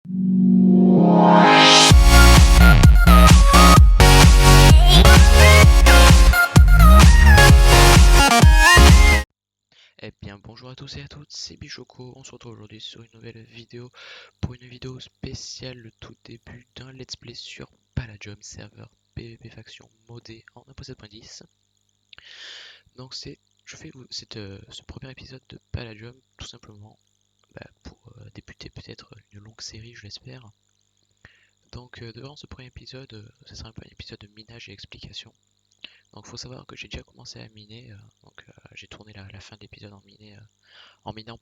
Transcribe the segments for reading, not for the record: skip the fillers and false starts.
Eh bien bonjour à tous et à toutes, c'est Bichoco, on se retrouve aujourd'hui sur une nouvelle vidéo pour une vidéo spéciale, le tout début d'un let's play sur Palladium serveur PvP faction modé en 1.7.10. Donc je fais ce premier épisode de Palladium tout simplement pour débuter peut-être une longue série, je l'espère. Donc devant ce premier épisode, ce sera un peu un épisode de minage et explication. Donc faut savoir que j'ai déjà commencé à miner, j'ai tourné la fin de l'épisode en minant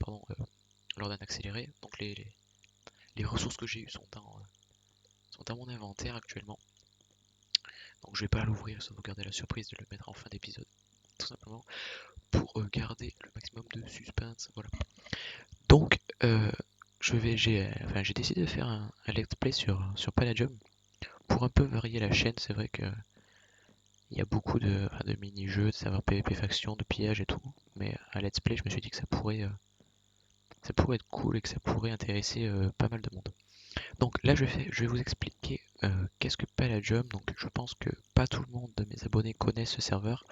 lors d'un accéléré. Donc les ressources que j'ai eues sont dans mon inventaire actuellement. Donc je vais pas l'ouvrir, ça vous garder la surprise de le mettre en fin d'épisode. Tout simplement pour garder le maximum de suspense. Voilà. Donc j'ai décidé de faire un let's play sur Palladium pour un peu varier la chaîne. C'est vrai que il y a beaucoup de mini-jeux, de serveurs PvP faction, de pillage et tout. Mais un let's play, je me suis dit que ça pourrait être cool et que ça pourrait intéresser pas mal de monde. Donc là je vais vous expliquer qu'est-ce que Palladium. Donc je pense que pas tout le monde de mes abonnés connaissent ce serveur.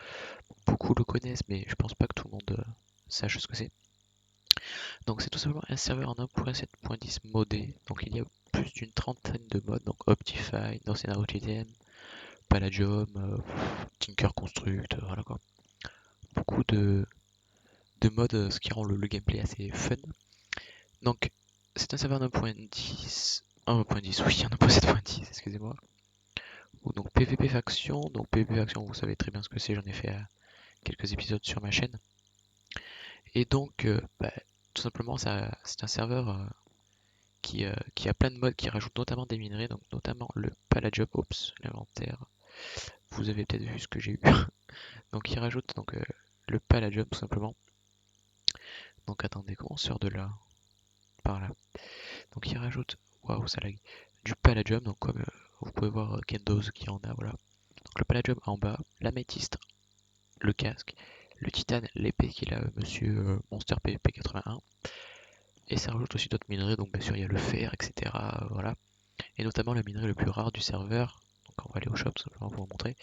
Beaucoup le connaissent mais je pense pas que tout le monde sache ce que c'est. Donc c'est tout simplement un serveur en 1.7.10 modé. Donc il y a plus d'une trentaine de modes. Donc Optifine, Northern RTM, Palladium, Tinker Construct, voilà quoi. Beaucoup de modes, ce qui rend le gameplay assez fun. Donc c'est un serveur 1.10, oui, 1.7.10, excusez-moi. Donc PvP faction, vous savez très bien ce que c'est, j'en ai fait quelques épisodes sur ma chaîne. Et donc tout simplement c'est un serveur qui a plein de modes, qui rajoute notamment des minerais, donc notamment le Palladium, oups, l'inventaire. Vous avez peut-être vu ce que j'ai eu. Donc il rajoute le Palladium tout simplement. Donc attendez, comment on sort de là? Par là. Donc il rajoute, waouh ça lag, du Palladium, donc comme vous pouvez voir Kendoz qui en a, voilà. Donc le Palladium en bas, l'améthyste, le casque, le titane, l'épée qu'il a monsieur Monster PvP 81. Et ça rajoute aussi d'autres minerais, donc bien sûr il y a le fer, etc. Voilà. Et notamment le minerai le plus rare du serveur. Donc on va aller au shop simplement pour vous montrer.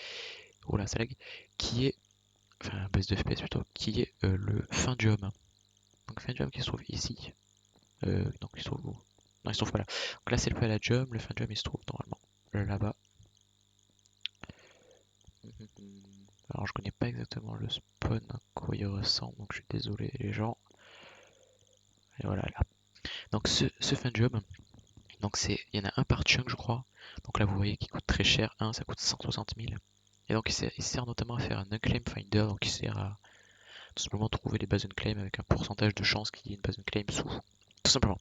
Oh là ça lag. Qui est, enfin baisse de FPS plutôt, qui est le Findium. Donc Findium qui se trouve ici. Donc il se trouve où? Non il se trouve pas là. Donc là c'est le Palladium, le Findium il se trouve normalement là-bas. Alors je connais pas exactement le spawn à quoi il ressemble, donc je suis désolé les gens. Et voilà là. Donc ce Findium, donc il y en a un par chunk je crois. Donc là vous voyez qu'il coûte très cher, un ça coûte 160 000. Et donc il sert notamment à faire un unclaim finder, donc il sert à tout simplement trouver les bases unclaim avec un pourcentage de chance qu'il y ait une base unclaim sous. Tout simplement.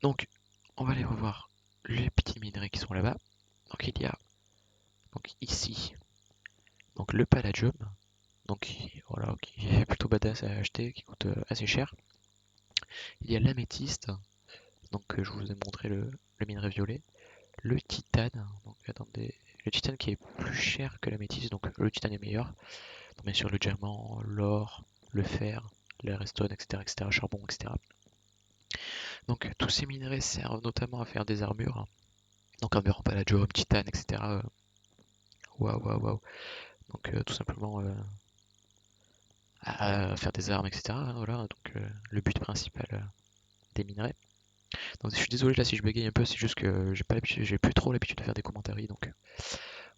Donc on va aller revoir les petits minerais qui sont là-bas. Donc il y a donc ici donc le Palladium, donc voilà, qui est plutôt badass à acheter, qui coûte assez cher. Il y a l'améthyste, donc je vous ai montré le minerai violet. Le titane, donc attendez, le titane qui est plus cher que l'améthyste, donc le titane est meilleur. Donc, bien sûr le diamant, l'or, le fer, le redstone, etc., etc., charbon, etc. Donc tous ces minerais servent notamment à faire des armures. Donc armure en palladium, titane, etc. Waouh, waouh, waouh. Donc tout simplement à faire des armes, etc. Voilà, donc le but principal des minerais. Donc je suis désolé là si je bégaye un peu, c'est juste que j'ai plus trop l'habitude de faire des commentaires, donc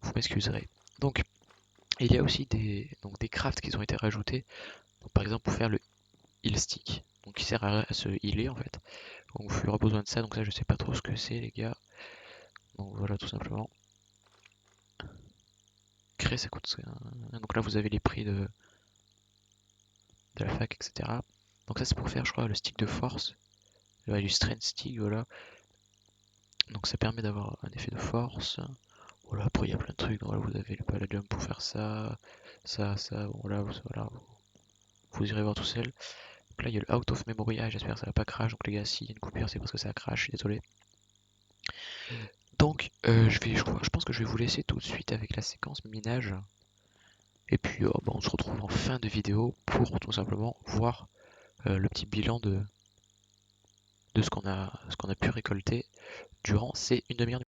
vous m'excuserez. Donc il y a aussi des crafts qui ont été rajoutés. Donc, par exemple pour faire le heal stick, donc qui sert à se healer en fait. Donc il y aura besoin de ça, donc ça je sais pas trop ce que c'est les gars. Donc voilà tout simplement. Créer ça coûte. Donc là vous avez les prix de la fac, etc. Donc ça c'est pour faire je crois le stick de force. Du strength stick, voilà. Donc ça permet d'avoir un effet de force. Voilà, après il y a plein de trucs. Voilà, vous avez le palladium pour faire ça, ça, bon, voilà, vous irez voir tout seul. Donc là il y a le out of memory, j'espère que ça va pas crash. Donc les gars, s'il y a une coupure, c'est parce que ça crash, je suis désolé. Donc je pense que je vais vous laisser tout de suite avec la séquence minage. Et puis on se retrouve en fin de vidéo pour tout simplement voir le petit bilan de ce qu'on a pu récolter durant ces une demi-heure.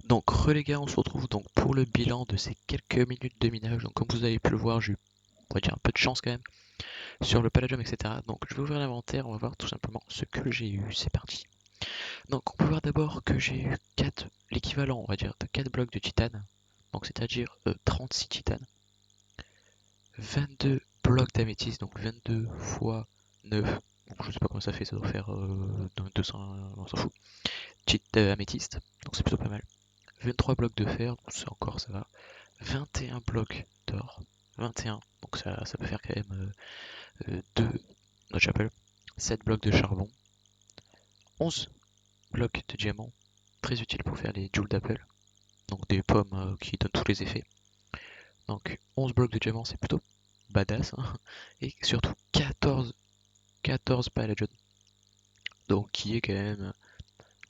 Donc les gars, on se retrouve donc pour le bilan de ces quelques minutes de minage. Donc comme vous avez pu le voir, j'ai eu, on va dire, un peu de chance quand même sur le palladium, etc. Donc je vais ouvrir l'inventaire, on va voir tout simplement ce que j'ai eu. C'est parti. Donc on peut voir d'abord que j'ai eu 4, l'équivalent, on va dire, de 4 blocs de titane. Donc c'est-à-dire 36 titanes. 22 blocs d'améthyste, donc 22 fois 9. Donc je sais pas comment ça fait, ça doit faire 200, on s'en fout. Améthyste, donc c'est plutôt pas mal. 23 blocs de fer, donc c'est encore ça va. 21 blocs d'or. 21, donc ça peut faire quand même 2, notre chapelle. 7 blocs de charbon. 11 blocs de diamant, très utile pour faire les joules d'Apple. Donc des pommes qui donnent tous les effets. Donc 11 blocs de diamant, c'est plutôt badass. Hein. Et surtout 14 palladium. Donc qui est quand même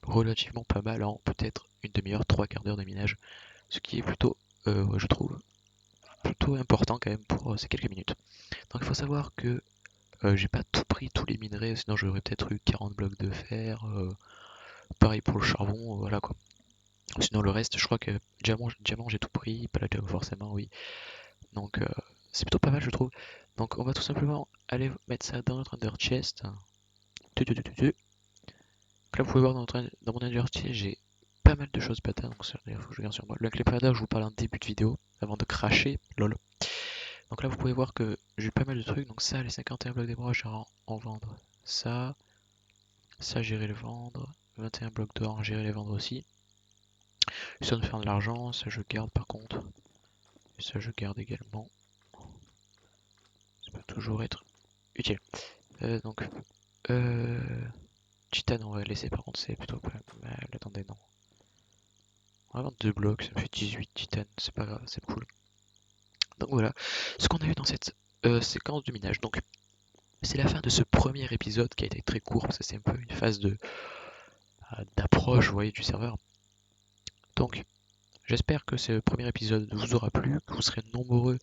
relativement pas mal en peut-être une demi-heure, 3/4 d'heure de minage. Ce qui est plutôt, je trouve, plutôt important quand même pour ces quelques minutes. Donc il faut savoir que j'ai pas tout pris, tous les minerais, sinon j'aurais peut-être eu 40 blocs de fer. Pareil pour le charbon, voilà quoi. Sinon le reste, je crois que diamant j'ai tout pris, palladium forcément oui. Donc c'est plutôt pas mal je trouve. Donc on va tout simplement aller mettre ça dans notre Ender Chest. Donc là vous pouvez voir dans mon Ender Chest j'ai pas mal de choses bâtards, donc il faut que je regarde sur moi. Le Cléprédateur, je vous parle en début de vidéo, avant de cracher, lol. Donc là vous pouvez voir que j'ai pas mal de trucs, donc ça les 51 blocs d'émeraude j'irai en vendre. Ça j'irai le vendre. 21 blocs d'or, j'irai les vendre aussi. Ça de faire de l'argent, ça je garde par contre. Et ça je garde également. Ça peut toujours être utile. Donc, Titane on va laisser par contre, c'est plutôt pas mal. Attendez, non. On va vendre 2 blocs, ça me fait 18 titane, c'est pas grave, c'est cool. Donc voilà, ce qu'on a eu dans cette séquence de minage. Donc, c'est la fin de ce premier épisode qui a été très court, parce que c'est un peu une phase d'approche, vous voyez, du serveur. Donc, j'espère que ce premier épisode vous aura plu, que vous serez nombreux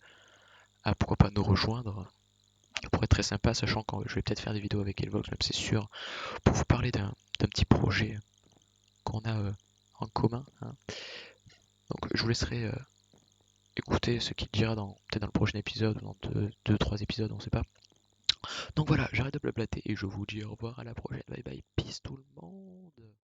à pourquoi pas nous rejoindre. Ça pourrait être très sympa, sachant que je vais peut-être faire des vidéos avec Elvox, même c'est sûr, pour vous parler d'un petit projet qu'on a en commun. Hein. Donc je vous laisserai écouter ce qu'il dira peut-être dans le prochain épisode, ou dans 2-3 épisodes, on sait pas. Donc voilà, j'arrête de blablater et je vous dis au revoir à la prochaine. Bye bye, peace tout le monde.